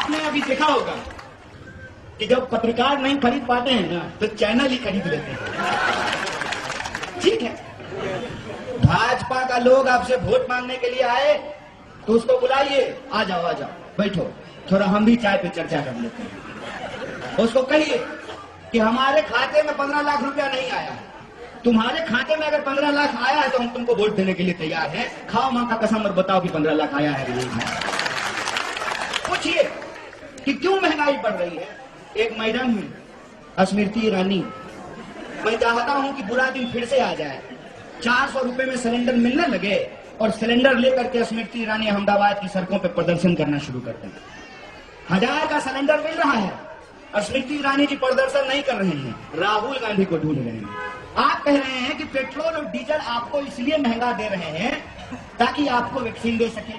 आपने अभी देखा होगा कि जब पत्रकार नहीं खरीद पाते हैं ना तो चैनल ही खरीद लेते हैं। ठीक है, भाजपा का लोग आपसे वोट मांगने के लिए आए तो उसको बुलाइए, आ जाओ बैठो, थोड़ा हम भी चाय पे चर्चा कर लेते हैं। उसको कहिए कि हमारे खाते में 15 लाख रुपया नहीं आया है, तुम्हारे खाते में अगर 15 लाख आया है तो हम तुमको वोट देने के लिए तैयार हैं। खाओ मां का कसम और बताओ कि 15 लाख आया है कि नहीं है। पूछिए कि क्यों महंगाई बढ़ रही है। एक मैडम है स्मृति ईरानी, मैं चाहता हूं कि बुरा दिन फिर से आ जाए, 400 रुपए में सिलेंडर मिलने लगे और सिलेंडर लेकर के स्मृति ईरानी अहमदाबाद की सड़कों पर प्रदर्शन करना शुरू कर दें। 1000 का सिलेंडर मिल रहा है, स्मृति ईरानी जी प्रदर्शन नहीं कर रहे हैं, राहुल गांधी को ढूंढ रहे हैं। आप कह रहे हैं कि पेट्रोल और डीजल आपको इसलिए महंगा दे रहे हैं ताकि आपको वैक्सीन दे सके,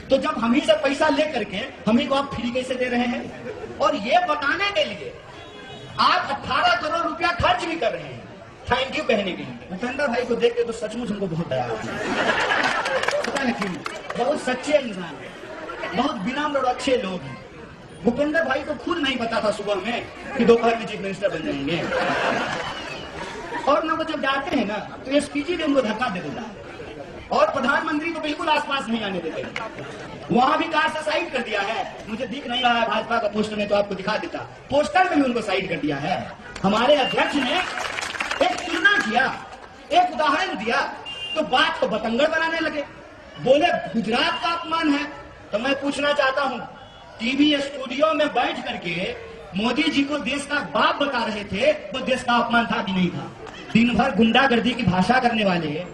तो जब हम ही से पैसा लेकर के हम ही को आप फ्री कैसे दे रहे हैं। और ये बताने के लिए आप 18 करोड़ रुपया खर्च भी कर रहे हैं थैंक यू कहने के लिए। भूपेंद्र भाई को देख के तो सचमुच हमको बहुत दया आता है, पता है क्यों, बहुत सच्चे इंसान है, बहुत विनम्र और अच्छे लोग हैं। भूपेंद्र भाई को खुद नहीं पता था सुबह में कि दोपहर में चीफ मिनिस्टर बन जाएंगे। और ना वो जब जाते हैं ना तो एसपीजी भी उनको धक्का दे देता है और प्रधानमंत्री को बिल्कुल आसपास नहीं आने देते। वहां भी कार से साइड कर दिया है, मुझे दिख नहीं रहा है भाजपा का पोस्टर में तो आपको दिखा देता, पोस्टर में भी उनको साइड कर दिया है। हमारे अध्यक्ष ने एक तुलना किया, एक उदाहरण दिया तो बात को बतंगड़ बनाने लगे, बोले गुजरात का अपमान है। तो मैं पूछना चाहता हूं, टीवी स्टूडियो में बैठ करके मोदी जी को देश का बाप बता रहे थे, वो देश का अपमान था कि नहीं था। दिन भर गुंडागर्दी की भाषा करने वाले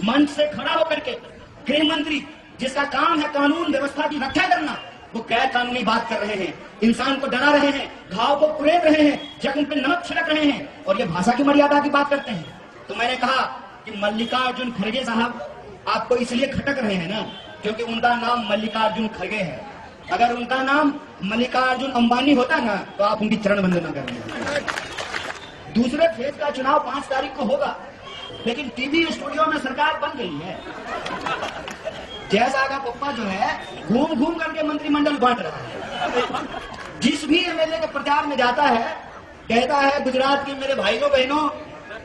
मंच से खड़ा होकर के गृह मंत्री जिसका काम है कानून व्यवस्था की रक्षा करना, वो गैर कानूनी बात कर रहे हैं, इंसान को डरा रहे हैं, घाव को कुरेद रहे हैं, जख्म पे नमक छिड़क रहे हैं और ये भाषा की मर्यादा की बात करते हैं। तो मैंने कहा कि मल्लिकार्जुन खड़गे साहब आपको इसलिए खटक रहे हैं ना क्योंकि उनका नाम मल्लिकार्जुन खड़गे है। अगर उनका नाम मल्लिकार्जुन अंबानी होता ना तो आप उनकी चरण वंदना करेंगे। दूसरे फेज का चुनाव 5 तारीख को होगा, लेकिन टीवी स्टूडियो में सरकार बन गई है। जैसा का पप्पा जो है घूम घूम करके मंत्रिमंडल बांट रहा है। जिस भी एमएलए के प्रचार में जाता है कहता है गुजरात के मेरे भाइयों बहनों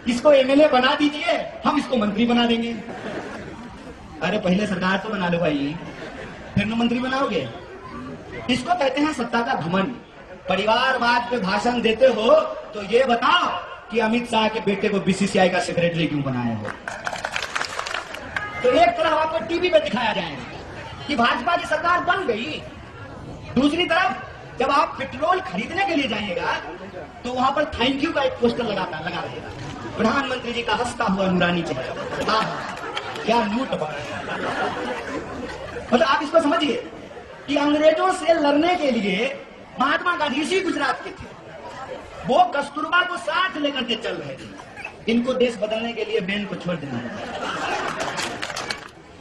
इसको एमएलए बना दीजिए, हम इसको मंत्री बना देंगे। अरे पहले सरकार तो बना लो भाई, फिर न मंत्री बनाओगे। इसको कहते हैं सत्ता का घमंड। परिवारवाद पे भाषण देते हो तो ये बताओ कि अमित शाह के बेटे को बीसीसीआई का सेक्रेटरी क्यों बनाए हो। तो एक तरफ आपको टीवी पे दिखाया जाएगा कि भाजपा की सरकार बन गई, दूसरी तरफ जब आप पेट्रोल खरीदने के लिए जाइएगा तो वहां पर थैंक यू का एक पोस्टर लगा रहेगा, प्रधानमंत्री जी का हंसता हुआ नूरानी चेहरा। क्या लूट मतलब आप इसको समझिए कि अंग्रेजों से लड़ने के लिए महात्मा गांधी जी गुजरात के थे, वो कस्तूरबा को साथ लेकर के चल रहे थे। इनको देश बदलने के लिए बेन को छोड़ देना।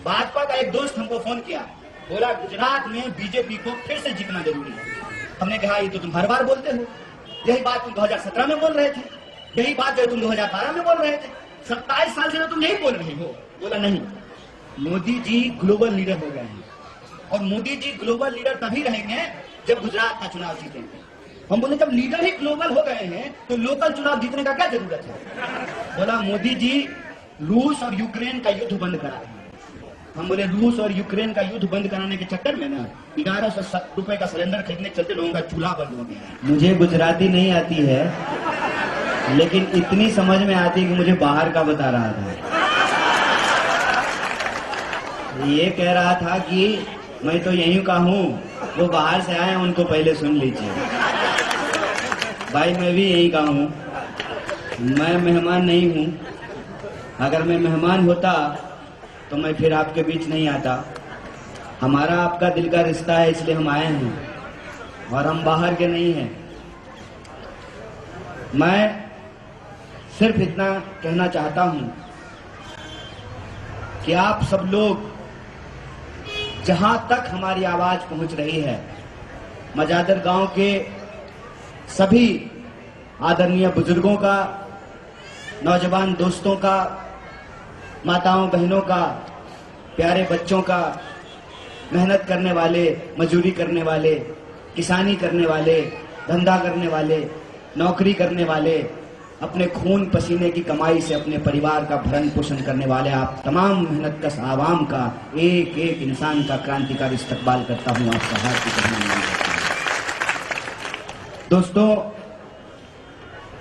भाजपा का एक दोस्त हमको फोन किया, बोला गुजरात में बीजेपी को फिर से जीतना जरूरी है। हमने कहा ये तो तुम हर बार बोलते हो, यही बात तुम 2017 में बोल रहे थे, यही बात जो तुम 2012 में बोल रहे थे, 27 साल से तो तुम यही बोल रहे हो। बोला नहीं, मोदी जी ग्लोबल लीडर हो गए हैं और मोदी जी ग्लोबल लीडर तभी रहेंगे जब गुजरात का चुनाव जीतेंगे। हम बोले जब लीडर ही ग्लोबल हो गए हैं तो लोकल चुनाव जीतने का क्या जरूरत है। बोला मोदी जी रूस और यूक्रेन का युद्ध बंद करा रहे हैं। हम बोले रूस और यूक्रेन का युद्ध बंद कराने के चक्कर में ना 1100 रुपए का सिलेंडर खरीदने चलते लोगों का चूल्हा बंद हो गया। मुझे गुजराती नहीं आती है लेकिन इतनी समझ में आती है कि मुझे बाहर का बता रहा था। ये कह रहा था कि मैं तो यहीं का हूँ, वो बाहर से आए उनको पहले सुन लीजिए। भाई मैं भी यहीं का हूँ, मैं मेहमान नहीं हूँ। अगर मैं मेहमान होता तो मैं फिर आपके बीच नहीं आता। हमारा आपका दिल का रिश्ता है इसलिए हम आए हैं और हम बाहर के नहीं हैं। मैं सिर्फ इतना कहना चाहता हूँ कि आप सब लोग जहां तक हमारी आवाज पहुंच रही है, मजादर गांव के सभी आदरणीय बुजुर्गों का, नौजवान दोस्तों का, माताओं बहनों का, प्यारे बच्चों का, मेहनत करने वाले, मजदूरी करने वाले, किसानी करने वाले, धंधा करने वाले, नौकरी करने वाले, अपने खून पसीने की कमाई से अपने परिवार का भरण पोषण करने वाले आप तमाम मेहनतकश आवाम का, एक एक इंसान का क्रांतिकारी इस्तकबाल करता हूं। आपका हार्दिक अभिनंदन करता हूं। दोस्तों,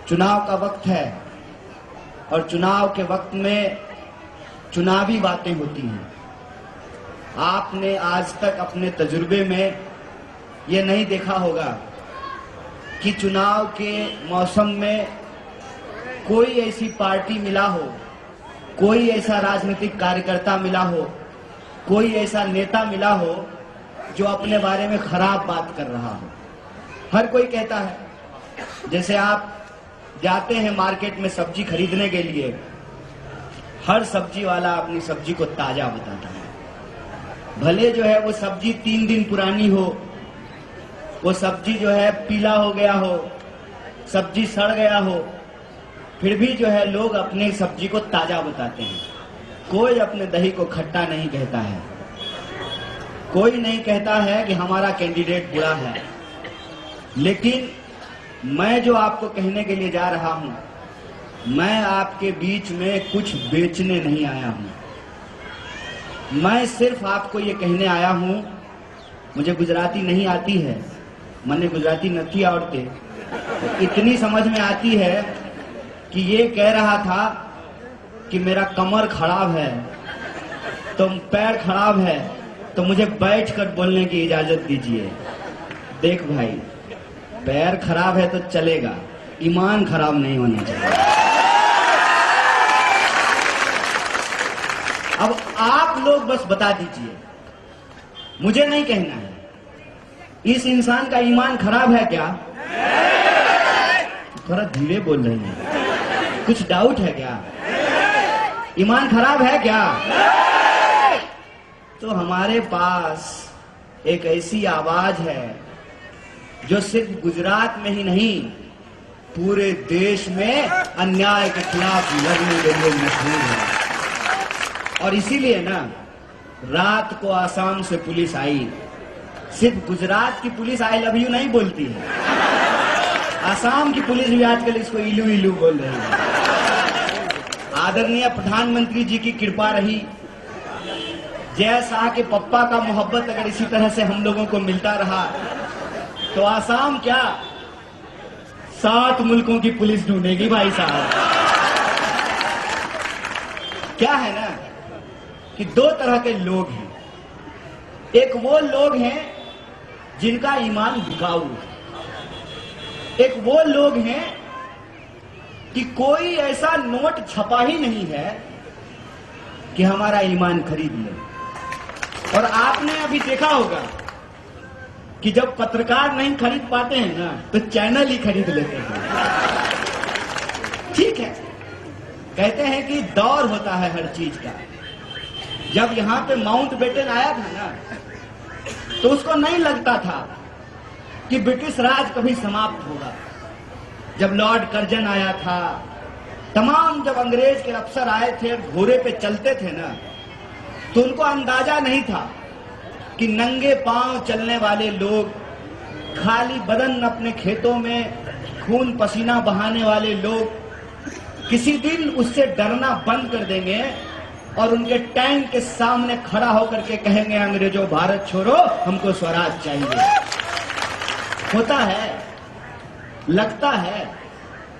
चुनाव का वक्त है और चुनाव के वक्त में चुनावी बातें होती हैं। आपने आज तक अपने तजुर्बे में ये नहीं देखा होगा कि चुनाव के मौसम में कोई ऐसी पार्टी मिला हो, कोई ऐसा राजनीतिक कार्यकर्ता मिला हो, कोई ऐसा नेता मिला हो जो अपने बारे में खराब बात कर रहा हो। हर कोई कहता है, जैसे आप जाते हैं मार्केट में सब्जी खरीदने के लिए, हर सब्जी वाला अपनी सब्जी को ताजा बताता है। भले जो है वो सब्जी 3 दिन पुरानी हो, वो सब्जी जो है पीला हो गया हो, सब्जी सड़ गया हो, फिर भी जो है लोग अपनी सब्जी को ताजा बताते हैं। कोई अपने दही को खट्टा नहीं कहता है, कोई नहीं कहता है कि हमारा कैंडिडेट बुरा है। लेकिन मैं जो आपको कहने के लिए जा रहा हूं, मैं आपके बीच में कुछ बेचने नहीं आया हूं। मैं सिर्फ आपको ये कहने आया हूं, मुझे गुजराती नहीं आती है, मैंने गुजराती नहीं आवड़ते, इतनी समझ में आती है कि ये कह रहा था कि मेरा कमर खराब है, तो पैर खराब है, तो मुझे बैठकर बोलने की इजाजत दीजिए। देख भाई, पैर खराब है तो चलेगा, ईमान खराब नहीं होना चाहिए। अब आप लोग बस बता दीजिए, मुझे नहीं कहना है, इस इंसान का ईमान खराब है क्या? थोड़ा धीरे बोल रहे हैं, कुछ डाउट है क्या? ईमान खराब है क्या? तो हमारे पास एक ऐसी आवाज है जो सिर्फ गुजरात में ही नहीं, पूरे देश में अन्याय के खिलाफ लड़ने के लिए मशहूर है। और इसीलिए ना, रात को आसाम से पुलिस आई। सिर्फ गुजरात की पुलिस आई लव यू नहीं बोलती है, आसाम की पुलिस भी आजकल इसको इलू इलू बोल रही है। आदरणीय प्रधानमंत्री जी की कृपा रही, जय शाह के पप्पा का मोहब्बत अगर इसी तरह से हम लोगों को मिलता रहा तो आसाम क्या 7 मुल्कों की पुलिस ढूंढेगी भाई साहब। क्या है ना कि 2 तरह के लोग हैं। एक वो लोग हैं जिनका ईमान बिकाऊ है, एक वो लोग हैं कि कोई ऐसा नोट छपा ही नहीं है कि हमारा ईमान खरीद ले। और आपने अभी देखा होगा कि जब पत्रकार नहीं खरीद पाते हैं ना, तो चैनल ही खरीद लेते हैं। ठीक है, कहते हैं कि दौर होता है हर चीज का। जब यहां पे माउंटबेटन आया था ना, तो उसको नहीं लगता था कि ब्रिटिश राज कभी समाप्त होगा। जब लॉर्ड कर्जन आया था, तमाम जब अंग्रेज के अफसर आए थे, घोड़े पे चलते थे ना, तो उनको अंदाजा नहीं था कि नंगे पांव चलने वाले लोग, खाली बदन अपने खेतों में खून पसीना बहाने वाले लोग किसी दिन उससे डरना बंद कर देंगे और उनके टैंक के सामने खड़ा होकर के कहेंगे, अंग्रेजों भारत छोड़ो, हमको स्वराज चाहिए। होता है, लगता है,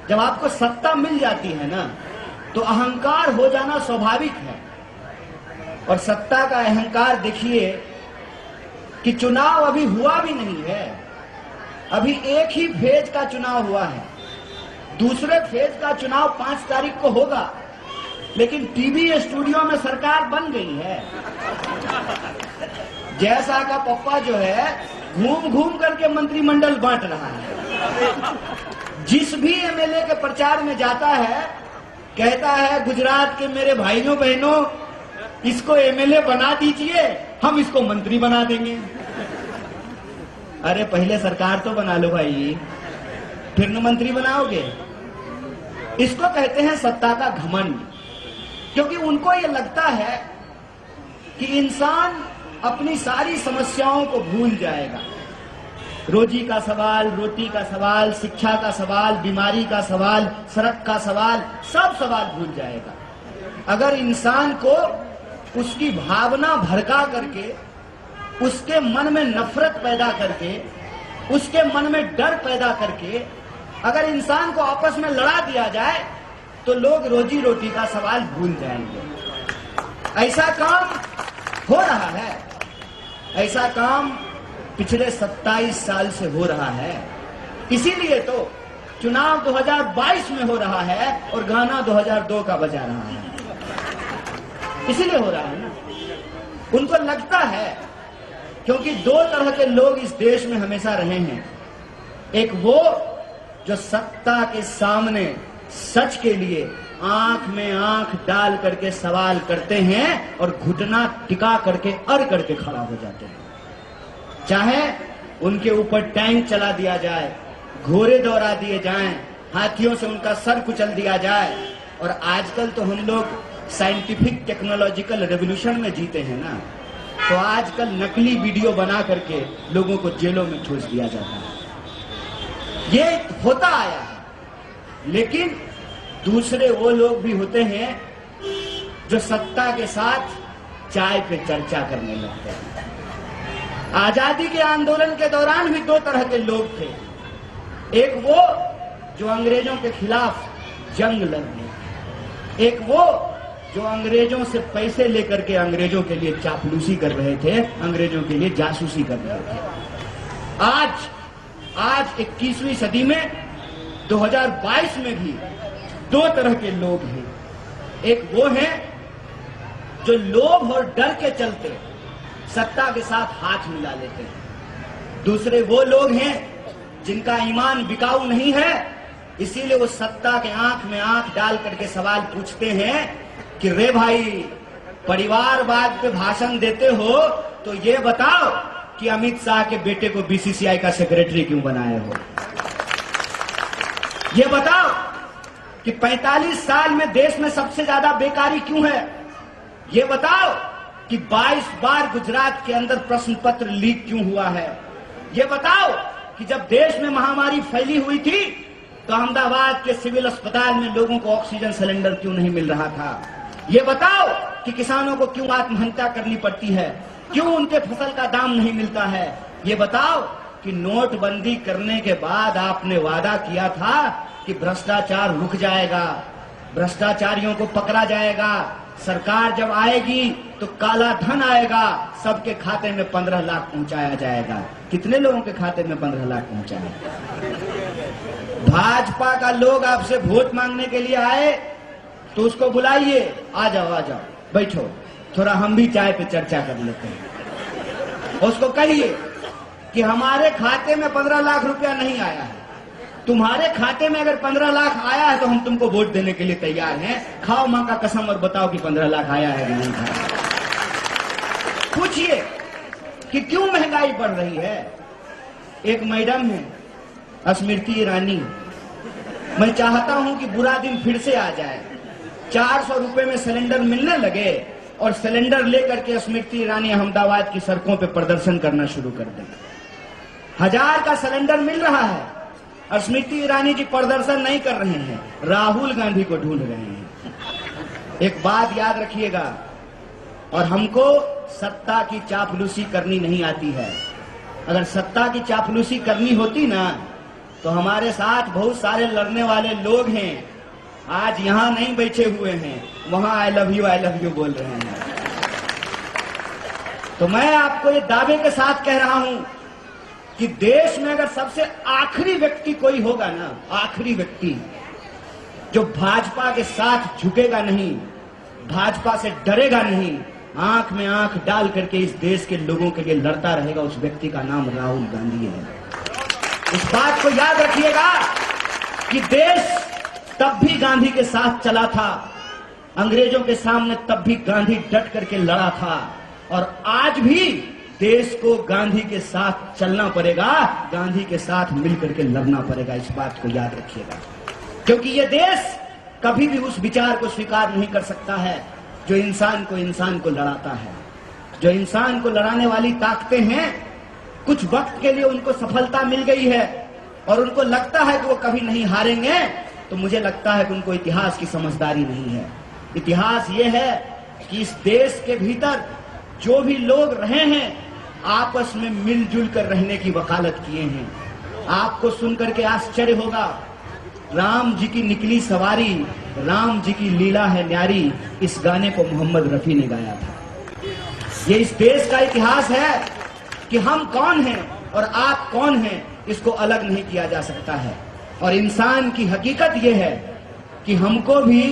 जब आपको सत्ता मिल जाती है ना, तो अहंकार हो जाना स्वाभाविक है। और सत्ता का अहंकार देखिए कि चुनाव अभी हुआ भी नहीं है, अभी एक ही फेज का चुनाव हुआ है, दूसरे फेज का चुनाव 5 तारीख को होगा, लेकिन टीवी स्टूडियो में सरकार बन गई है। जय शाह का पप्पा जो है घूम घूम करके मंत्रिमंडल बांट रहा है। जिस भी एमएलए के प्रचार में जाता है, कहता है गुजरात के मेरे भाइयों बहनों, इसको एमएलए बना दीजिए, हम इसको मंत्री बना देंगे। अरे पहले सरकार तो बना लो भाई, फिर न मंत्री बनाओगे। इसको कहते हैं सत्ता का घमंड, क्योंकि उनको ये लगता है कि इंसान अपनी सारी समस्याओं को भूल जाएगा, रोजी का सवाल, रोटी का सवाल, शिक्षा का सवाल, बीमारी का सवाल, सड़क का सवाल, सब सवाल भूल जाएगा। अगर इंसान को उसकी भावना भड़का करके, उसके मन में नफरत पैदा करके, उसके मन में डर पैदा करके अगर इंसान को आपस में लड़ा दिया जाए तो लोग रोजी रोटी का सवाल भूल जाएंगे। ऐसा काम हो रहा है, ऐसा काम पिछले 27 साल से हो रहा है। इसीलिए तो चुनाव 2022 में हो रहा है और गाना 2002 का बजा रहा है। इसीलिए हो रहा है ना। उनको लगता है, क्योंकि दो तरह के लोग इस देश में हमेशा रहे हैं। एक वो जो सत्ता के सामने सच के लिए आंख में आंख डाल करके सवाल करते हैं और घुटना टिका करके अड़ करके खड़ा हो जाते हैं। चाहे उनके ऊपर टैंक चला दिया जाए, घोड़े दौड़ा दिए जाएं, हाथियों से उनका सर कुचल दिया जाए। और आजकल तो हम लोग साइंटिफिक टेक्नोलॉजिकल रेवोल्यूशन में जीते हैं ना, तो आजकल नकली वीडियो बना करके लोगों को जेलों में ठूस दिया जाता है। ये होता आया है। लेकिन दूसरे वो लोग भी होते हैं जो सत्ता के साथ चाय पे चर्चा करने लगते हैं। आजादी के आंदोलन के दौरान भी दो तरह के लोग थे। एक वो जो अंग्रेजों के खिलाफ जंग लड़ने, एक वो जो अंग्रेजों से पैसे लेकर के अंग्रेजों के लिए चापलूसी कर रहे थे, अंग्रेजों के लिए जासूसी कर रहे थे। आज 21वीं सदी में 2022 में भी दो तरह के लोग हैं। एक वो हैं जो लोभ और डर के चलते सत्ता के साथ हाथ मिला लेते हैं। दूसरे वो लोग हैं जिनका ईमान बिकाऊ नहीं है, इसीलिए वो सत्ता के आंख में आंख डाल करके सवाल पूछते हैं कि रे भाई, परिवारवाद पे भाषण देते हो तो ये बताओ कि अमित शाह के बेटे को बीसीसीआई का सेक्रेटरी क्यों बनाए हो? ये बताओ कि 45 साल में देश में सबसे ज्यादा बेकारी क्यों है? ये बताओ कि 22 बार गुजरात के अंदर प्रश्न पत्र लीक क्यों हुआ है? ये बताओ कि जब देश में महामारी फैली हुई थी तो अहमदाबाद के सिविल अस्पताल में लोगों को ऑक्सीजन सिलेंडर क्यों नहीं मिल रहा था? ये बताओ कि किसानों को क्यों आत्महत्या करनी पड़ती है, क्यों उनके फसल का दाम नहीं मिलता है? ये बताओ कि नोटबंदी करने के बाद आपने वादा किया था कि भ्रष्टाचार रुक जाएगा, भ्रष्टाचारियों को पकड़ा जाएगा, सरकार जब आएगी तो काला धन आएगा, सबके खाते में 15 लाख पहुंचाया जाएगा। कितने लोगों के खाते में 15 लाख पहुंचाया? भाजपा का लोग आपसे वोट मांगने के लिए आए तो उसको बुलाइए, आ जाओ बैठो, थोड़ा हम भी चाय पे चर्चा कर लेते हैं। उसको कहिए कि हमारे खाते में 15 लाख रुपया नहीं आया है, तुम्हारे खाते में अगर 15 लाख आया है तो हम तुमको वोट देने के लिए तैयार हैं। खाओ मां का कसम और बताओ कि 15 लाख आया है कि नहीं आया। पूछिए कि क्यों महंगाई बढ़ रही है। एक मैडम है स्मृति ईरानी, मैं चाहता हूं कि बुरा दिन फिर से आ जाए, 400 रुपए में सिलेंडर मिलने लगे और सिलेंडर लेकर के स्मृति ईरानी अहमदाबाद की सड़कों पे प्रदर्शन करना शुरू कर दें। 1000 का सिलेंडर मिल रहा है और स्मृति ईरानी जी प्रदर्शन नहीं कर रहे हैं, राहुल गांधी को ढूंढ रहे हैं। एक बात याद रखिएगा, और हमको सत्ता की चापलूसी करनी नहीं आती है। अगर सत्ता की चापलूसी करनी होती ना तो हमारे साथ बहुत सारे लड़ने वाले लोग हैं, आज यहां नहीं बैठे हुए हैं, वहां आई लव यू बोल रहे हैं। तो मैं आपको ये दावे के साथ कह रहा हूं कि देश में अगर सबसे आखिरी व्यक्ति कोई होगा ना, आखिरी व्यक्ति जो भाजपा के साथ झुकेगा नहीं, भाजपा से डरेगा नहीं, आंख में आंख डाल करके इस देश के लोगों के लिए लड़ता रहेगा, उस व्यक्ति का नाम राहुल गांधी है। इस बात को याद रखिएगा कि देश तब भी गांधी के साथ चला था, अंग्रेजों के सामने तब भी गांधी डट करके लड़ा था, और आज भी देश को गांधी के साथ चलना पड़ेगा, गांधी के साथ मिलकर के लड़ना पड़ेगा। इस बात को याद रखिएगा, क्योंकि ये देश कभी भी उस विचार को स्वीकार नहीं कर सकता है जो इंसान को लड़ाता है। जो इंसान को लड़ाने वाली ताकतें हैं कुछ वक्त के लिए उनको सफलता मिल गई है और उनको लगता है कि वो कभी नहीं हारेंगे, तो मुझे लगता है कि उनको इतिहास की समझदारी नहीं है। इतिहास ये है कि इस देश के भीतर जो भी लोग रहे हैं आपस में मिलजुल कर रहने की वकालत किए हैं। आपको सुनकर के आश्चर्य होगा, राम जी की निकली सवारी, राम जी की लीला है न्यारी, इस गाने को मोहम्मद रफी ने गाया था। ये इस देश का इतिहास है कि हम कौन हैं और आप कौन हैं, इसको अलग नहीं किया जा सकता है। और इंसान की हकीकत यह है कि हमको भी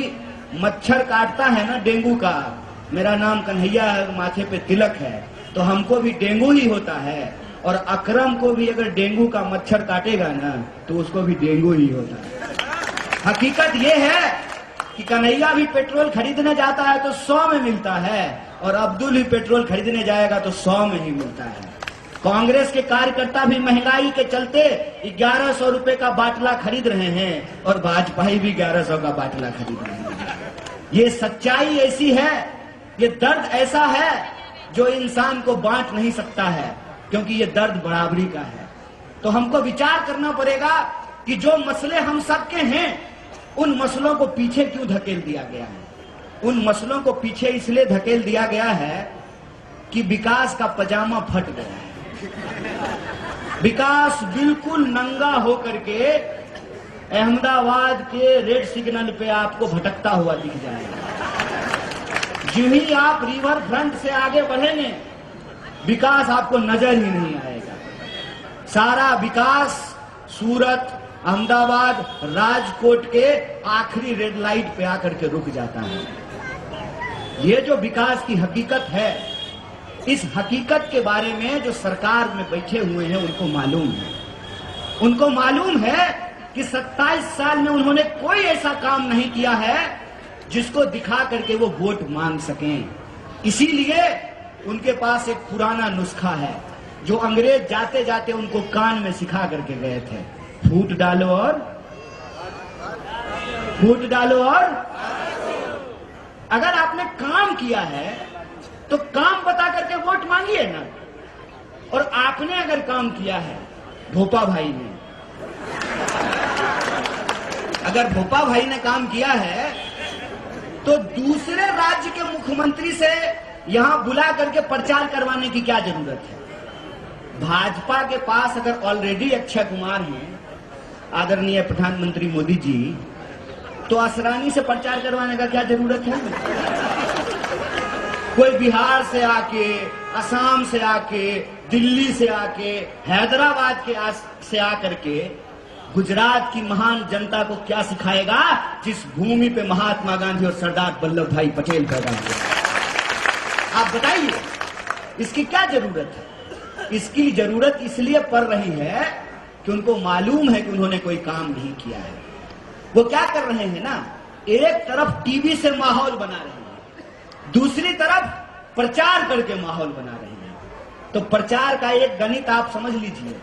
मच्छर काटता है ना डेंगू का, मेरा नाम कन्हैया है, माथे पे तिलक है, तो हमको भी डेंगू ही होता है। और अकरम को भी अगर डेंगू का मच्छर काटेगा ना तो उसको भी डेंगू ही होता है। हकीकत यह है कि कन्हैया भी पेट्रोल खरीदने जाता है तो 100 में मिलता है और अब्दुल भी पेट्रोल खरीदने जाएगा तो 100 में ही मिलता है। कांग्रेस के कार्यकर्ता भी महंगाई के चलते 1100 रुपए का बाटला खरीद रहे हैं और वाजपेयी भी 1100 का बाटला खरीद रहे हैं। ये सच्चाई ऐसी है, ये दर्द ऐसा है जो इंसान को बांट नहीं सकता है, क्योंकि ये दर्द बराबरी का है। तो हमको विचार करना पड़ेगा कि जो मसले हम सबके हैं उन मसलों को पीछे क्यों धकेल दिया गया है। उन मसलों को पीछे इसलिए धकेल दिया गया है कि विकास का पजामा फट गया है। विकास बिल्कुल नंगा होकर के अहमदाबाद के रेड सिग्नल पे आपको भटकता हुआ दिख जाएगा। जिन ही आप रिवर फ्रंट से आगे बढ़ेंगे विकास आपको नजर ही नहीं आएगा। सारा विकास सूरत, अहमदाबाद, राजकोट के आखिरी रेड लाइट पे आकर के रुक जाता है। ये जो विकास की हकीकत है, इस हकीकत के बारे में जो सरकार में बैठे हुए हैं उनको मालूम है। उनको मालूम है कि 27 साल में उन्होंने कोई ऐसा काम नहीं किया है जिसको दिखा करके वो वोट मांग सकें। इसीलिए उनके पास एक पुराना नुस्खा है जो अंग्रेज जाते जाते उनको कान में सिखा करके गए थे। फूट डालो और अगर आपने काम किया है तो काम बता करके वोट मांगिए ना। और आपने अगर काम किया है, भोपा भाई ने अगर भोपा भाई ने काम किया है तो दूसरे राज्य के मुख्यमंत्री से यहां बुला करके प्रचार करवाने की क्या जरूरत है। भाजपा के पास अगर ऑलरेडी अक्षय कुमार हैं, आदरणीय प्रधानमंत्री मोदी जी, तो असरानी से प्रचार करवाने का क्या जरूरत है। कोई बिहार से आके, असम से आके, दिल्ली से आके, हैदराबाद से आकर के गुजरात की महान जनता को क्या सिखाएगा जिस भूमि पे महात्मा गांधी और सरदार वल्लभ भाई पटेल पैदा हुए। आप बताइए इसकी क्या जरूरत है। इसकी जरूरत इसलिए पड़ रही है कि उनको मालूम है कि उन्होंने कोई काम नहीं किया है। वो क्या कर रहे हैं ना, एक तरफ टीवी से माहौल बना रहे हैं, दूसरी तरफ प्रचार करके माहौल बना रहे हैं। तो प्रचार का एक गणित आप समझ लीजिए,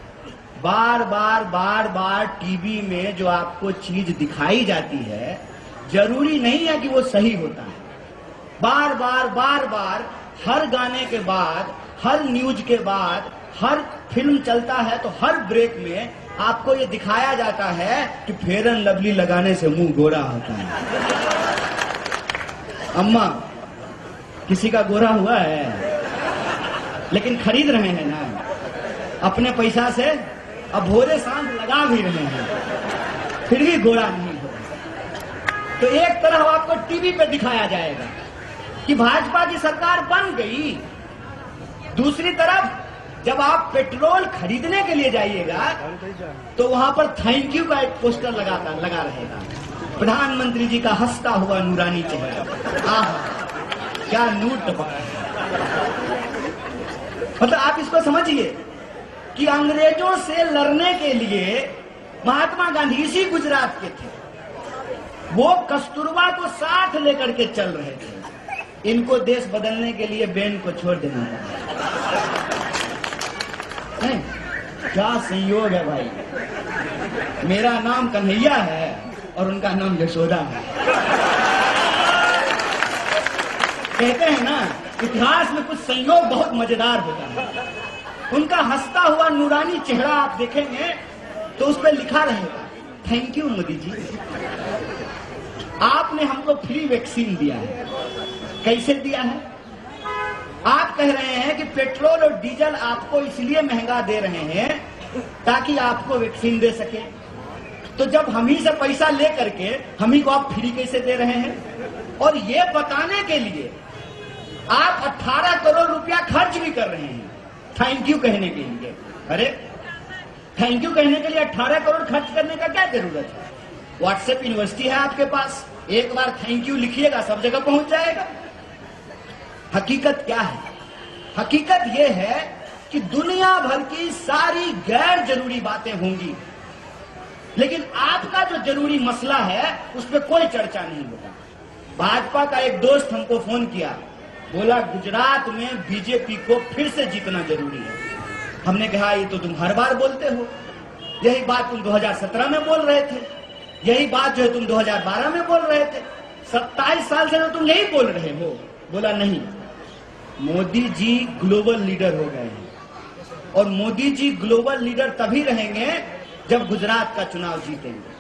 बार बार टीवी में जो आपको चीज दिखाई जाती है जरूरी नहीं है कि वो सही होता है। बार बार हर गाने के बाद, हर न्यूज के बाद, हर फिल्म चलता है तो हर ब्रेक में आपको ये दिखाया जाता है कि फेयर एंड लवली लगाने से मुंह गोरा होता है। अम्मा किसी का गोरा हुआ है, लेकिन खरीद रहे हैं ना अपने पैसा से, अब भोरे सांझ लगा भी रहे हैं, फिर भी गोरा नहीं हो। तो एक तरफ आपको टीवी पे दिखाया जाएगा कि भाजपा की सरकार बन गई, दूसरी तरफ जब आप पेट्रोल खरीदने के लिए जाइएगा तो वहां पर थैंक यू का एक पोस्टर लगा रहेगा, प्रधानमंत्री जी का हंसता हुआ नूरानी चेहरा। आहा क्या नूर टपका है। मतलब आप इसको समझिए कि अंग्रेजों से लड़ने के लिए महात्मा गांधी इसी गुजरात के थे, वो कस्तूरबा को साथ लेकर के चल रहे थे। इनको देश बदलने के लिए बेन को छोड़ देना पड़ा। क्या संयोग है भाई, मेरा नाम कन्हैया है और उनका नाम यशोदा है। कहते हैं ना इतिहास में कुछ संयोग बहुत मजेदार होता है। उनका हंसता हुआ नूरानी चेहरा आप देखेंगे तो उस पर लिखा रहेगा, थैंक यू मोदी जी, आपने हमको फ्री वैक्सीन दिया है। कैसे दिया है? आप कह रहे हैं कि पेट्रोल और डीजल आपको इसलिए महंगा दे रहे हैं ताकि आपको वैक्सीन दे सके। तो जब हम ही से पैसा ले करके हम ही को आप फ्री कैसे दे रहे हैं? और ये बताने के लिए आप 18 करोड़ रुपया खर्च भी कर रहे हैं थैंक यू कहने के लिए। अरे थैंक यू कहने के लिए 18 करोड़ खर्च करने का क्या जरूरत है? व्हाट्सएप यूनिवर्सिटी है आपके पास, एक बार थैंक यू लिखिएगा सब जगह पहुंच जाएगा। हकीकत क्या है? हकीकत यह है कि दुनिया भर की सारी गैर जरूरी बातें होंगी, लेकिन आपका जो जरूरी मसला है उस पर कोई चर्चा नहीं होगा। भाजपा का एक दोस्त हमको फोन किया, बोला गुजरात में बीजेपी को फिर से जीतना जरूरी है। हमने कहा ये तो तुम हर बार बोलते हो, यही बात तुम 2017 में बोल रहे थे, यही बात जो है तुम 2012 में बोल रहे थे, 27 साल से तो तुम यही बोल रहे हो। बोला नहीं, मोदी जी ग्लोबल लीडर हो गए हैं और मोदी जी ग्लोबल लीडर तभी रहेंगे जब गुजरात का चुनाव जीतेंगे।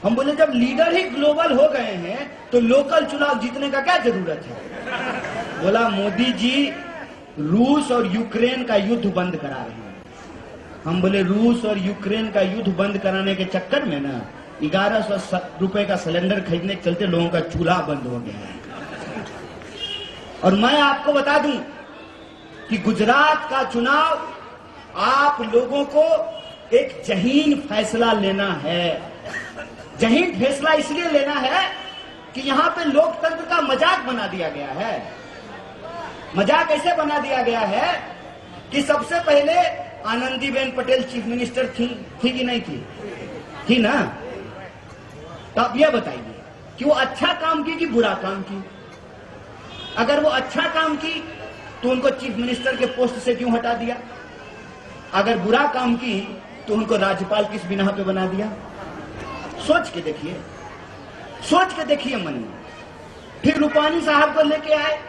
हम बोले जब लीडर ही ग्लोबल हो गए हैं तो लोकल चुनाव जीतने का क्या जरूरत है? बोला मोदी जी रूस और यूक्रेन का युद्ध बंद करा रहे हैं। हम बोले रूस और यूक्रेन का युद्ध बंद कराने के चक्कर में ना 1100 रुपए का सिलेंडर खरीदने के चलते लोगों का चूल्हा बंद हो गया है। और मैं आपको बता दूं कि गुजरात का चुनाव आप लोगों को एक जहीन फैसला लेना है। जहीन फैसला इसलिए लेना है कि यहां पे लोकतंत्र का मजाक बना दिया गया है। मजाक ऐसे बना दिया गया है कि सबसे पहले आनंदीबेन पटेल चीफ मिनिस्टर थी कि नहीं थी ना? तो आप यह बताइए कि वो अच्छा काम की कि बुरा काम की? अगर वो अच्छा काम की तो उनको चीफ मिनिस्टर के पोस्ट से क्यों हटा दिया? अगर बुरा काम की तो उनको राज्यपाल किस बिना पे बना दिया? सोच के देखिए, सोच के देखिए मन में। फिर रूपानी साहब को लेके आए,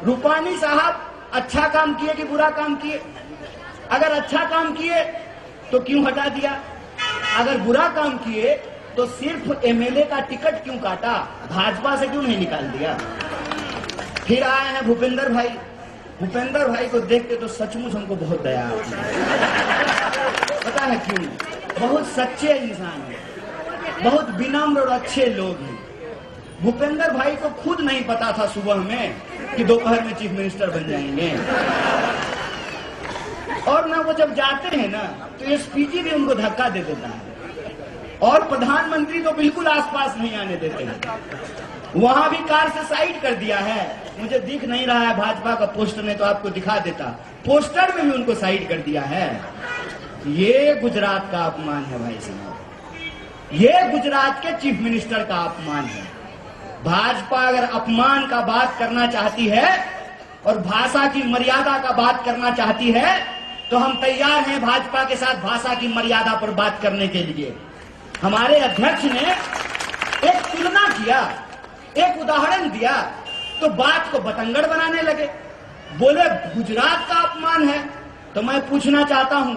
रूपानी साहब अच्छा काम किए कि बुरा काम किए? अगर अच्छा काम किए तो क्यों हटा दिया? अगर बुरा काम किए तो सिर्फ एमएलए का टिकट क्यों काटा? भाजपा से क्यों नहीं निकाल दिया? फिर आए हैं भूपेंद्र भाई। भूपेंद्र भाई को देखते तो सचमुच हमको बहुत दया आती है। पता है क्यों? बहुत सच्चे इंसान हैं, बहुत विनम्र और अच्छे लोग हैं। भूपेंद्र भाई को खुद नहीं पता था सुबह में कि दोपहर में चीफ मिनिस्टर बन जाएंगे। और ना वो जब जाते हैं ना तो एसपीजी भी उनको धक्का दे देता है और प्रधानमंत्री तो बिल्कुल आसपास नहीं आने देते हैं। वहां भी कार से साइड कर दिया है। मुझे दिख नहीं रहा है भाजपा का पोस्टर में तो आपको दिखा देता, पोस्टर में भी उनको साइड कर दिया है। ये गुजरात का अपमान है भाई साहब, ये गुजरात के चीफ मिनिस्टर का अपमान है। भाजपा अगर अपमान का बात करना चाहती है और भाषा की मर्यादा का बात करना चाहती है तो हम तैयार हैं भाजपा के साथ भाषा की मर्यादा पर बात करने के लिए। हमारे अध्यक्ष ने एक तुलना किया, एक उदाहरण दिया तो बात को बतंगड़ बनाने लगे, बोले गुजरात का अपमान है। तो मैं पूछना चाहता हूं,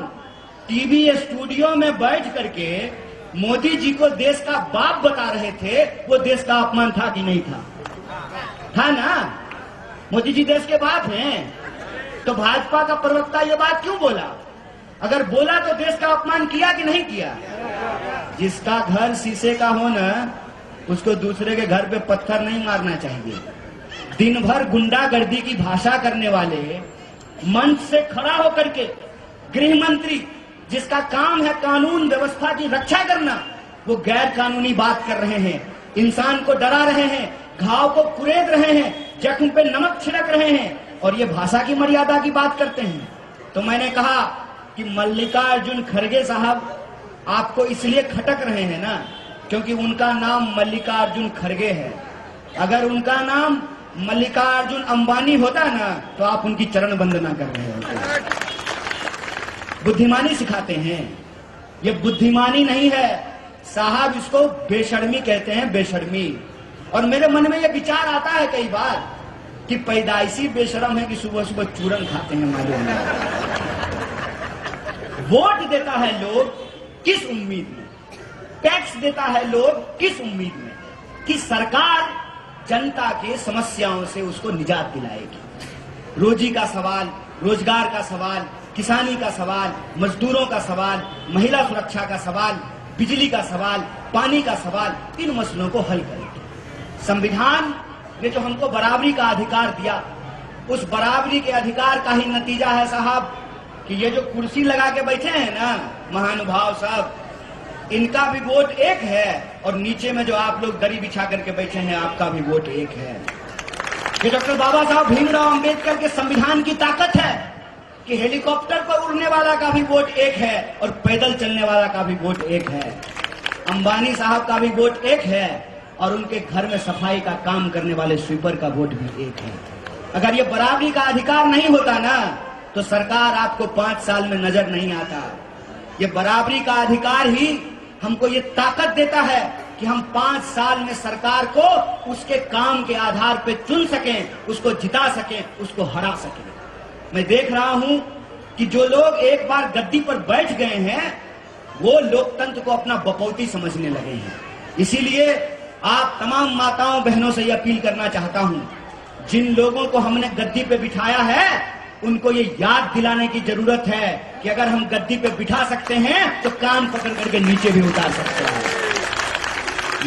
टीवी स्टूडियो में बैठ करके मोदी जी को देश का बाप बता रहे थे, वो देश का अपमान था कि नहीं था? था ना? मोदी जी देश के बाप हैं। तो भाजपा का प्रवक्ता ये बात क्यों बोला? अगर बोला तो देश का अपमान किया कि नहीं किया? जिसका घर शीशे का हो ना उसको दूसरे के घर पे पत्थर नहीं मारना चाहिए। दिन भर गुंडागर्दी की भाषा करने वाले मंच से खड़ा होकर के गृह मंत्री जिसका काम है कानून व्यवस्था की रक्षा करना, वो गैर कानूनी बात कर रहे हैं, इंसान को डरा रहे हैं, घाव को कुरेद रहे हैं, जख्म पे नमक छिड़क रहे हैं और ये भाषा की मर्यादा की बात करते हैं। तो मैंने कहा कि मल्लिकार्जुन खड़गे साहब आपको इसलिए खटक रहे हैं ना क्योंकि उनका नाम मल्लिकार्जुन खड़गे है। अगर उनका नाम मल्लिकार्जुन अंबानी होता ना तो आप उनकी चरण वंदना कर रहे होते। बुद्धिमानी सिखाते हैं, ये बुद्धिमानी नहीं है साहब, इसको बेशर्मी कहते हैं, बेशर्मी। और मेरे मन में ये विचार आता है कई बार कि पैदाइशी बेशरम है कि सुबह सुबह चूरन खाते हैं मालूम है। वोट देता है लोग किस उम्मीद में, टैक्स देता है लोग किस उम्मीद में कि सरकार जनता के समस्याओं से उसको निजात दिलाएगी। रोजी का सवाल, रोजगार का सवाल, किसानी का सवाल, मजदूरों का सवाल, महिला सुरक्षा का सवाल, बिजली का सवाल, पानी का सवाल, इन मसलों को हल करेगी। संविधान ने जो हमको बराबरी का अधिकार दिया, उस बराबरी के अधिकार का ही नतीजा है साहब कि ये जो कुर्सी लगा के बैठे हैं ना महानुभाव साहब, इनका भी वोट एक है और नीचे में जो आप लोग दरी बिछा करके बैठे हैं आपका भी वोट एक है। ये डॉक्टर बाबा साहब भीमराव अंबेडकर के संविधान की ताकत है कि हेलीकॉप्टर पर उड़ने वाला का भी वोट एक है और पैदल चलने वाला का भी वोट एक है। अंबानी साहब का भी वोट एक है और उनके घर में सफाई का काम करने वाले स्वीपर का वोट भी एक है। अगर ये बराबरी का अधिकार नहीं होता ना तो सरकार आपको 5 साल में नजर नहीं आता। ये बराबरी का अधिकार ही हमको ये ताकत देता है कि हम 5 साल में सरकार को उसके काम के आधार पर चुन सकें, उसको जिता सकें, उसको हरा सकें। मैं देख रहा हूं कि जो लोग एक बार गद्दी पर बैठ गए हैं वो लोकतंत्र को अपना बपौती समझने लगे हैं। इसीलिए आप तमाम माताओं बहनों से यह अपील करना चाहता हूं, जिन लोगों को हमने गद्दी पे बिठाया है उनको ये याद दिलाने की जरूरत है कि अगर हम गद्दी पे बिठा सकते हैं तो कान पकड़ करके नीचे भी उतार सकते हैं।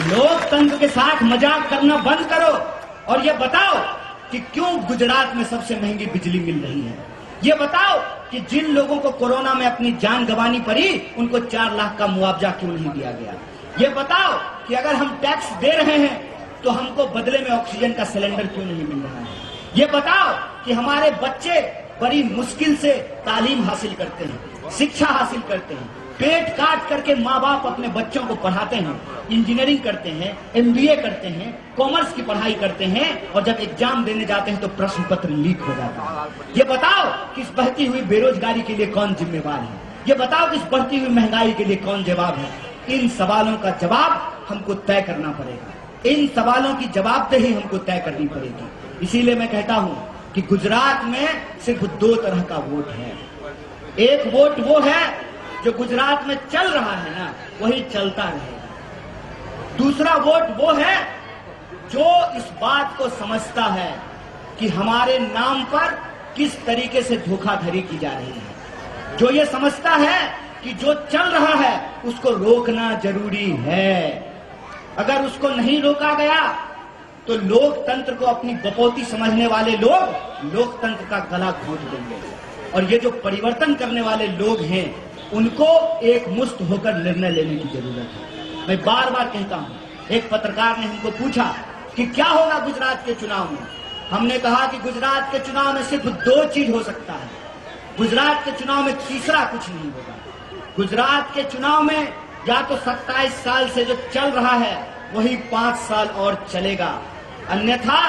लोकतंत्र के साथ मजाक करना बंद करो और ये बताओ कि क्यों गुजरात में सबसे महंगी बिजली मिल रही है। ये बताओ कि जिन लोगों को कोरोना में अपनी जान गंवानी पड़ी उनको 4 लाख का मुआवजा क्यों नहीं दिया गया। ये बताओ कि अगर हम टैक्स दे रहे हैं तो हमको बदले में ऑक्सीजन का सिलेंडर क्यों नहीं मिल रहा है। ये बताओ कि हमारे बच्चे बड़ी मुश्किल से तालीम हासिल करते हैं, शिक्षा हासिल करते हैं, पेट काट करके माँ बाप अपने बच्चों को पढ़ाते हैं, इंजीनियरिंग करते हैं, MBA करते हैं, कॉमर्स की पढ़ाई करते हैं और जब एग्जाम देने जाते हैं तो प्रश्न पत्र लीक हो जाता है। ये बताओ कि इस बढ़ती हुई बेरोजगारी के लिए कौन जिम्मेवार है। ये बताओ कि इस बढ़ती हुई महंगाई के लिए कौन जवाब है। इन सवालों का जवाब हमको तय करना पड़ेगा। इन सवालों की जवाबदेही हमको तय करनी पड़ेगी। इसीलिए मैं कहता हूं कि गुजरात में सिर्फ 2 तरह का वोट है। एक वोट वो है जो गुजरात में चल रहा है ना वही चलता रहेगा। दूसरा वोट वो है जो इस बात को समझता है कि हमारे नाम पर किस तरीके से धोखाधड़ी की जा रही है, जो ये समझता है कि जो चल रहा है उसको रोकना जरूरी है। अगर उसको नहीं रोका गया तो लोकतंत्र को अपनी बपौती समझने वाले लोग लोकतंत्र का गला घोंट देंगे और ये जो परिवर्तन करने वाले लोग हैं उनको एक मुश्त होकर निर्णय लेने की जरूरत है। मैं बार बार कहता हूं, एक पत्रकार ने हमको पूछा कि क्या होगा गुजरात के चुनाव में। हमने कहा कि गुजरात के चुनाव में सिर्फ 2 चीज हो सकता है। गुजरात के चुनाव में तीसरा कुछ नहीं होगा। गुजरात के चुनाव में या तो 27 साल से जो चल रहा है वही 5 साल और चलेगा, अन्यथा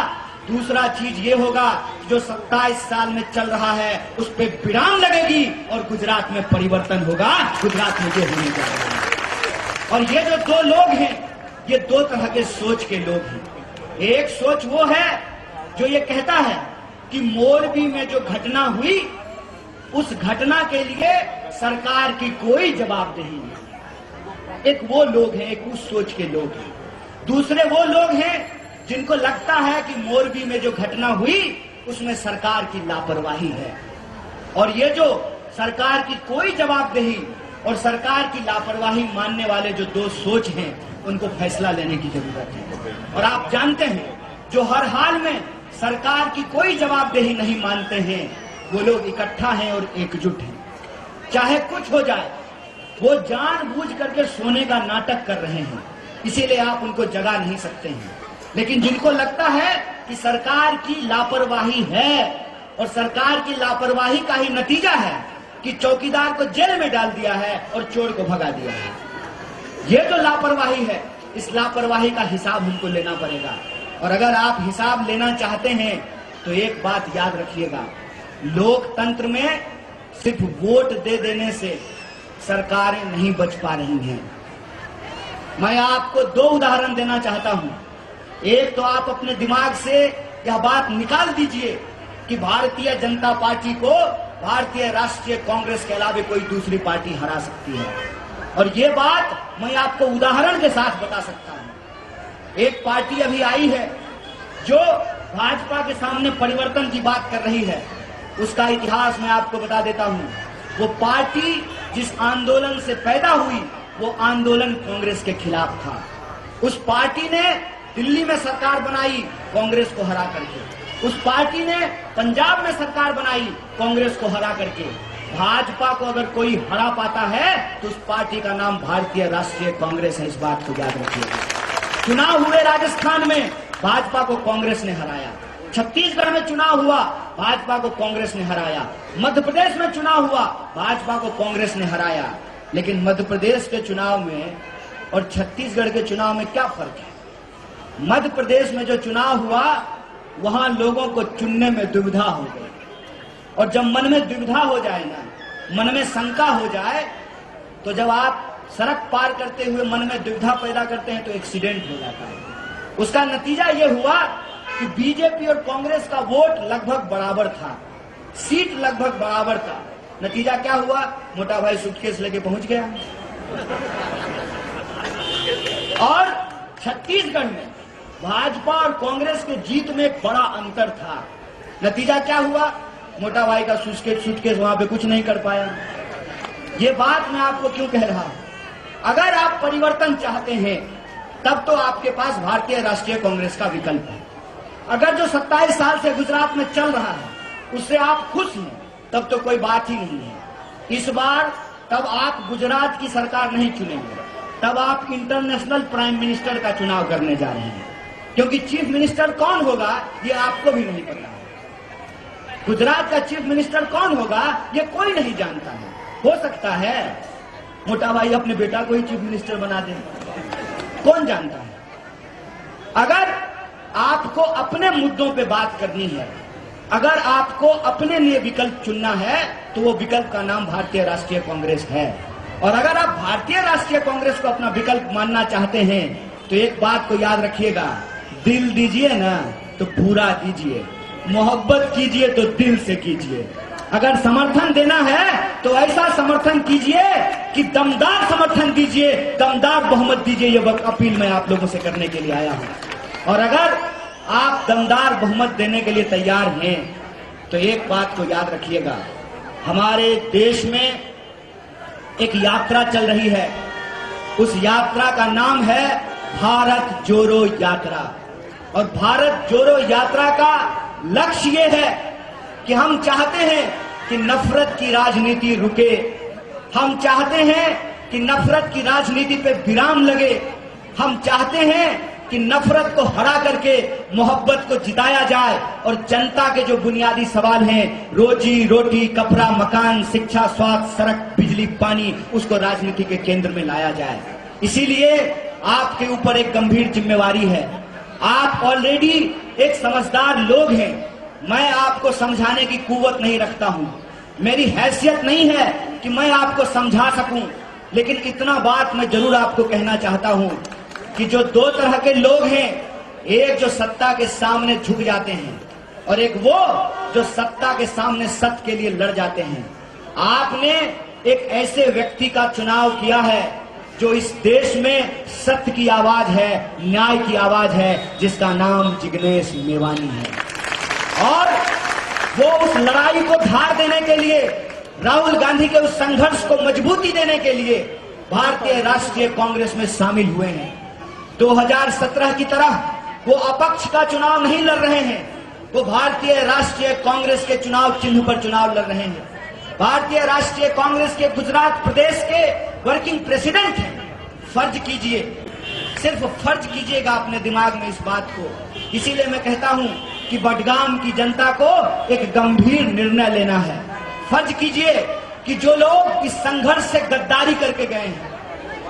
दूसरा चीज ये होगा जो 27 साल में चल रहा है उस पे विराम लगेगी और गुजरात में परिवर्तन होगा। गुजरात में ये होने जा रहा है। और ये जो 2 लोग हैं ये 2 तरह के सोच के लोग हैं। एक सोच वो है जो ये कहता है कि मोरबी में जो घटना हुई उस घटना के लिए सरकार की कोई जवाबदेही नहीं। एक वो लोग हैं, एक उस सोच के लोग हैं। दूसरे वो लोग हैं जिनको लगता है कि मोरबी में जो घटना हुई उसमें सरकार की लापरवाही है और ये जो सरकार की कोई जवाबदेही और सरकार की लापरवाही मानने वाले जो 2 सोच हैं उनको फैसला लेने की जरूरत है। और आप जानते हैं जो हर हाल में सरकार की कोई जवाबदेही नहीं मानते हैं वो लोग इकट्ठा हैं और एकजुट हैं। चाहे कुछ हो जाए वो जानबूझ करके सोने का नाटक कर रहे हैं, इसीलिए आप उनको जगा नहीं सकते हैं। लेकिन जिनको लगता है कि सरकार की लापरवाही है और सरकार की लापरवाही का ही नतीजा है कि चौकीदार को जेल में डाल दिया है और चोर को भगा दिया है, ये जो लापरवाही है इस लापरवाही का हिसाब हमको लेना पड़ेगा। और अगर आप हिसाब लेना चाहते हैं तो एक बात याद रखिएगा, लोकतंत्र में सिर्फ वोट दे देने से सरकारें नहीं बच पा रही हैं। मैं आपको 2 उदाहरण देना चाहता हूं। एक तो आप अपने दिमाग से यह बात निकाल दीजिए कि भारतीय जनता पार्टी को भारतीय राष्ट्रीय कांग्रेस के अलावा कोई दूसरी पार्टी हरा सकती है। और ये बात मैं आपको उदाहरण के साथ बता सकता हूं। एक पार्टी अभी आई है जो भाजपा के सामने परिवर्तन की बात कर रही है। उसका इतिहास मैं आपको बता देता हूं। वो पार्टी जिस आंदोलन से पैदा हुई वो आंदोलन कांग्रेस के खिलाफ था। उस पार्टी ने दिल्ली में सरकार बनाई कांग्रेस को हरा करके। उस पार्टी ने पंजाब में सरकार बनाई कांग्रेस को हरा करके। भाजपा को अगर कोई हरा पाता है तो उस पार्टी का नाम भारतीय राष्ट्रीय कांग्रेस है। इस बात को याद रखिएगा। चुनाव हुए राजस्थान में, भाजपा को कांग्रेस ने हराया। छत्तीसगढ़ में चुनाव हुआ, भाजपा को कांग्रेस ने हराया। मध्य प्रदेश में चुनाव हुआ, भाजपा को कांग्रेस ने हराया। लेकिन मध्य प्रदेश के चुनाव में और छत्तीसगढ़ के चुनाव में क्या फर्क है? मध्य प्रदेश में जो चुनाव हुआ वहां लोगों को चुनने में दुविधा हो गई। और जब मन में दुविधा हो जाए ना, मन में शंका हो जाए, तो जब आप सड़क पार करते हुए मन में दुविधा पैदा करते हैं तो एक्सीडेंट हो जाता है। उसका नतीजा यह हुआ कि बीजेपी और कांग्रेस का वोट लगभग बराबर था, सीट लगभग बराबर था। नतीजा क्या हुआ? मोटा भाई सूटकेस लेके पहुंच गया। और छत्तीसगढ़ में भाजपा और कांग्रेस के जीत में एक बड़ा अंतर था। नतीजा क्या हुआ? मोटा भाई का सूटकेस वहां पे कुछ नहीं कर पाया। ये बात मैं आपको क्यों कह रहा हूं? अगर आप परिवर्तन चाहते हैं तब तो आपके पास भारतीय राष्ट्रीय कांग्रेस का विकल्प है। अगर जो 27 साल से गुजरात में चल रहा है उससे आप खुश हैं तब तो कोई बात ही नहीं है। इस बार तब आप गुजरात की सरकार नहीं चुनेंगे, तब आप इंटरनेशनल प्राइम मिनिस्टर का चुनाव करने जा रहे हैं। क्योंकि चीफ मिनिस्टर कौन होगा ये आपको भी नहीं पता है। गुजरात का चीफ मिनिस्टर कौन होगा ये कोई नहीं जानता है। हो सकता है मोटा भाई अपने बेटा को ही चीफ मिनिस्टर बना दे, कौन जानता है। अगर आपको अपने मुद्दों पे बात करनी है, अगर आपको अपने लिए विकल्प चुनना है तो वो विकल्प का नाम भारतीय राष्ट्रीय कांग्रेस है। और अगर आप भारतीय राष्ट्रीय कांग्रेस को अपना विकल्प मानना चाहते हैं तो एक बात को याद रखिएगा, दिल दीजिए ना तो पूरा दीजिए, मोहब्बत कीजिए तो दिल से कीजिए। अगर समर्थन देना है तो ऐसा समर्थन कीजिए कि दमदार समर्थन दीजिए, दमदार बहुमत दीजिए। ये अपील मैं आप लोगों से करने के लिए आया हूं। और अगर आप दमदार बहुमत देने के लिए तैयार हैं तो एक बात को याद रखिएगा, हमारे देश में एक यात्रा चल रही है। उस यात्रा का नाम है भारत जोड़ो यात्रा। और भारत जोड़ो यात्रा का लक्ष्य ये है कि हम चाहते हैं कि नफरत की राजनीति रुके। हम चाहते हैं कि नफरत की राजनीति पे विराम लगे। हम चाहते हैं कि नफरत को हरा करके मोहब्बत को जिताया जाए और जनता के जो बुनियादी सवाल हैं, रोजी रोटी, कपड़ा, मकान, शिक्षा, स्वास्थ्य, सड़क, बिजली, पानी, उसको राजनीति के केंद्र में लाया जाए। इसीलिए आपके ऊपर एक गंभीर जिम्मेवारी है। आप ऑलरेडी एक समझदार लोग हैं। मैं आपको समझाने की कुव्वत नहीं रखता हूं, मेरी हैसियत नहीं है कि मैं आपको समझा सकूं, लेकिन इतना बात मैं जरूर आपको कहना चाहता हूं कि जो दो तरह के लोग हैं, एक जो सत्ता के सामने झुक जाते हैं और एक वो जो सत्ता के सामने सत्य के लिए लड़ जाते हैं। आपने एक ऐसे व्यक्ति का चुनाव किया है जो इस देश में सत्य की आवाज है, न्याय की आवाज है, जिसका नाम जिग्नेश मेवानी है। और वो उस लड़ाई को धार देने के लिए, राहुल गांधी के उस संघर्ष को मजबूती देने के लिए भारतीय राष्ट्रीय कांग्रेस में शामिल हुए हैं। 2017 की तरह वो अपक्ष का चुनाव नहीं लड़ रहे हैं, वो भारतीय राष्ट्रीय कांग्रेस के चुनाव चिन्ह पर चुनाव लड़ रहे हैं। भारतीय राष्ट्रीय कांग्रेस के गुजरात प्रदेश के वर्किंग प्रेसिडेंट हैं। फर्ज कीजिए, सिर्फ फर्ज कीजिएगा अपने दिमाग में इस बात को। इसीलिए मैं कहता हूं कि बडगाम की जनता को एक गंभीर निर्णय लेना है। फर्ज कीजिए कि जो लोग इस संघर्ष से गद्दारी करके गए हैं,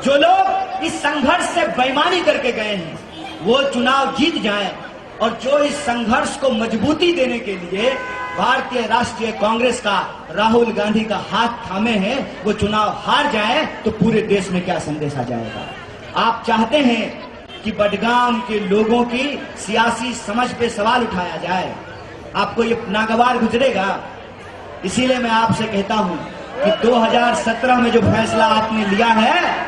जो लोग इस संघर्ष से बेईमानी करके गए हैं, वो चुनाव जीत जाएं। और जो इस संघर्ष को मजबूती देने के लिए भारतीय राष्ट्रीय कांग्रेस का, राहुल गांधी का हाथ थामे हैं, वो चुनाव हार जाए तो पूरे देश में क्या संदेश आ जाएगा। आप चाहते हैं कि बडगाम के लोगों की सियासी समझ पे सवाल उठाया जाए। आपको ये नागवार गुजरेगा इसीलिए मैं आपसे कहता हूं कि 2017 में जो फैसला आपने लिया है,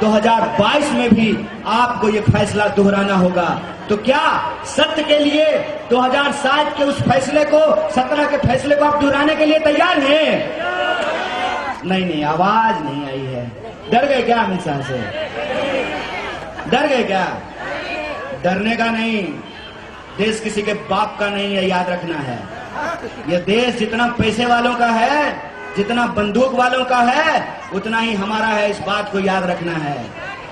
2022 में भी आपको ये फैसला दोहराना होगा। तो क्या सत्य के लिए 2007 के उस फैसले को, 17 के फैसले को आप दोहराने के लिए तैयार हैं? नहीं, आवाज नहीं आई है। डर गए क्या अमित शाह से? डर गए क्या? डरने का नहीं, देश किसी के बाप का नहीं है, याद रखना है। यह देश जितना पैसे वालों का है, जितना बंदूक वालों का है, उतना ही हमारा है। इस बात को याद रखना है।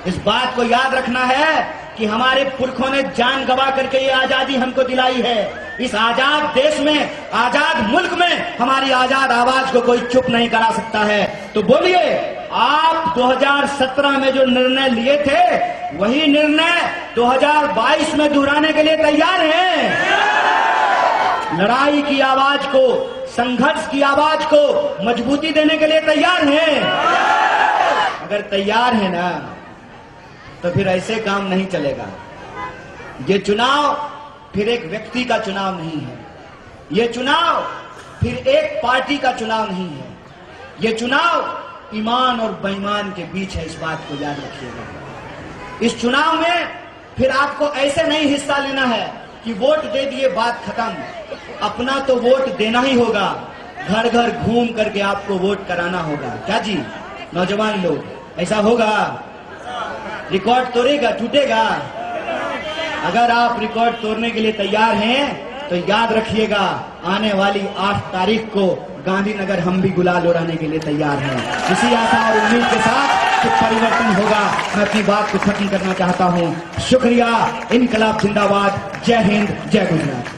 इस बात को याद रखना है कि हमारे पुरखों ने जान गवा करके ये आजादी हमको दिलाई है। इस आजाद देश में, आजाद मुल्क में हमारी आजाद आवाज को कोई चुप नहीं करा सकता है। तो बोलिए, आप 2017 में जो निर्णय लिए थे, वही निर्णय 2022 में दोहराने के लिए तैयार हैं? लड़ाई की आवाज को, संघर्ष की आवाज को मजबूती देने के लिए तैयार हैं? अगर तैयार है ना, तो फिर ऐसे काम नहीं चलेगा। ये चुनाव फिर एक व्यक्ति का चुनाव नहीं है। ये चुनाव फिर एक पार्टी का चुनाव नहीं है। ये चुनाव ईमान और बेईमान के बीच है। इस बात को याद रखिएगा। इस चुनाव में फिर आपको ऐसे नहीं हिस्सा लेना है कि वोट दे दिए, बात खत्म। अपना तो वोट देना ही होगा। घर घर घूम करके आपको वोट कराना होगा। क्या जी नौजवान लोग, ऐसा होगा? रिकॉर्ड तोड़ेगा, टूटेगा? अगर आप रिकॉर्ड तोड़ने के लिए तैयार हैं, तो याद रखिएगा, आने वाली 8 तारीख को गांधीनगर हम भी गुलाल उड़ाने के लिए तैयार हैं। इसी आशा और उम्मीद के साथ कुछ परिवर्तन होगा। मैं अपनी बात को खत्म करना चाहता हूं। शुक्रिया। इनकलाब जिंदाबाद। जय हिंद, जय गुजरात।